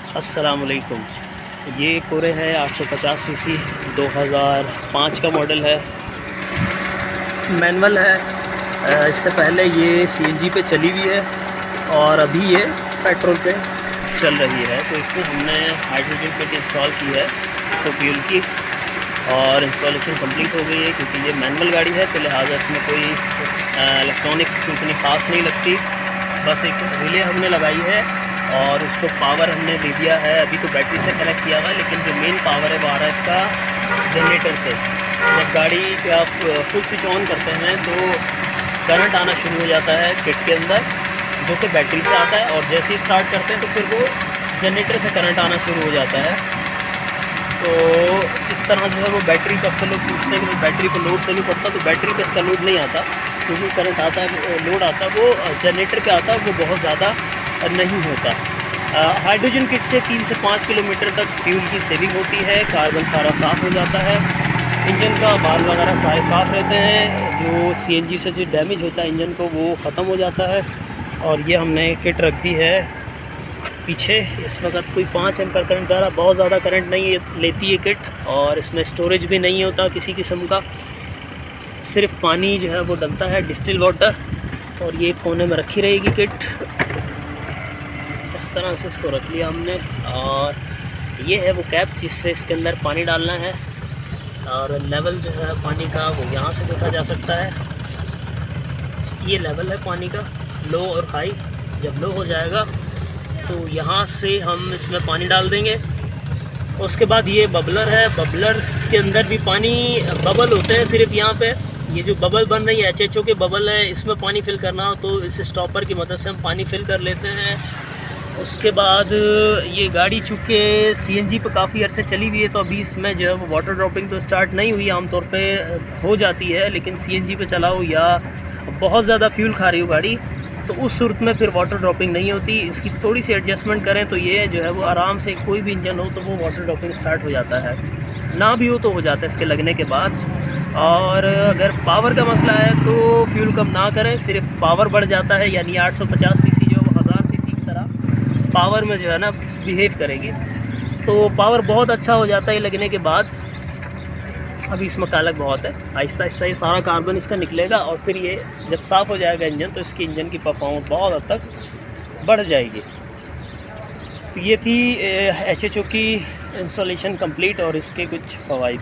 अस्सलाम वालेकुम। ये कोरे है 850 सीसी 2005 का मॉडल है, मैनुअल है। इससे पहले ये सीएनजी पे चली हुई है और अभी ये पेट्रोल पे चल रही है। तो इसमें हमने हाइड्रोजन किट इंस्टॉल की है तो फ्यूल की, और इंस्टॉलेशन कंप्लीट हो गई है। क्योंकि ये मैनुअल गाड़ी है तो लिहाजा इसमें कोई इलेक्ट्रॉनिक्स की इतनी खास नहीं लगती। बस एक रिले हमने लगाई है और उसको पावर हमने दे दिया है। अभी तो बैटरी से कनेक्ट किया हुआ है, लेकिन जो मेन पावर है वो आ रहा है इसका जनरेटर से। जब गाड़ी का फुल स्विच ऑन करते हैं तो करंट आना शुरू हो जाता है किट के अंदर, जो कि बैटरी से आता है। और जैसे ही स्टार्ट करते हैं तो फिर वो जनरेटर से करंट आना शुरू हो जाता है। तो इस तरह जो है वो बैटरी पर अक्सर लोग पूछते हैं कि बैटरी पर लोड तो नहीं पड़ता, तो बैटरी पर इसका लोड नहीं आता। क्योंकि करंट आता है, लोड आता है वो जनरेटर पे आता है, वो बहुत ज़्यादा नहीं होता। हाइड्रोजन किट से 3 से 5 किलोमीटर तक फ्यूल की सेविंग होती है। कार्बन सारा साफ़ हो जाता है, इंजन का बाल वगैरह सारे साफ़ रहते हैं। जो सीएनजी से जो डैमेज होता है इंजन को वो ख़त्म हो जाता है। और ये हमने किट रख दी है पीछे। इस वक्त कोई 5 एम्पीयर करंट जा रहा, बहुत ज़्यादा करंट नहीं लेती है किट। और इसमें स्टोरेज भी नहीं होता किसी किस्म का, सिर्फ पानी जो है वो डलता है, डिस्टिल वाटर। और ये कोने में रखी रहेगी किट। इस तरह से इसको रख लिया हमने। और ये है वो कैप जिससे इसके अंदर पानी डालना है। और लेवल जो है पानी का वो यहाँ से देखा जा सकता है। ये लेवल है पानी का, लो और हाई। जब लो हो जाएगा तो यहाँ से हम इसमें पानी डाल देंगे। उसके बाद ये बबलर है, बबलर्स के अंदर भी पानी बबल होते हैं। सिर्फ यहाँ पे ये जो बबल बन रही है एचएचओ के बबल है, इसमें पानी फिल करना हो तो इस स्टॉपर की मदद से हम पानी फिल कर लेते हैं। उसके बाद ये गाड़ी चूँकि सीएनजी पे काफ़ी अरसे चली हुई है तो अभी इसमें जो है वो वाटर ड्रॉपिंग तो स्टार्ट नहीं हुई। आमतौर पे हो जाती है, लेकिन सीएनजी पे चलाओ या बहुत ज़्यादा फ्यूल खा रही हो गाड़ी तो उस सूरत में फिर वाटर ड्रॉपिंग नहीं होती। इसकी थोड़ी सी एडजस्टमेंट करें तो ये जो है वो आराम से, कोई भी इंजन हो तो वो वाटर ड्रॉपिंग स्टार्ट हो जाता है। ना भी हो तो हो जाता है इसके लगने के बाद। और अगर पावर का मसला है तो फ्यूल कम ना करें, सिर्फ पावर बढ़ जाता है। यानी 850 सीसी जो 1000 सीसी की तरह पावर में जो है ना बिहेव करेगी, तो पावर बहुत अच्छा हो जाता है लगने के बाद। अभी इसमें कालक बहुत है, आहिस्ता आहिस्ता ये सारा कार्बन इसका निकलेगा और फिर ये जब साफ़ हो जाएगा इंजन तो इसकी इंजन की परफॉर्मेंस बहुत हद तक बढ़ जाएगी। तो ये थी एचएचओ की इंस्टॉलेशन कंप्लीट और इसके कुछ फ़वाइद।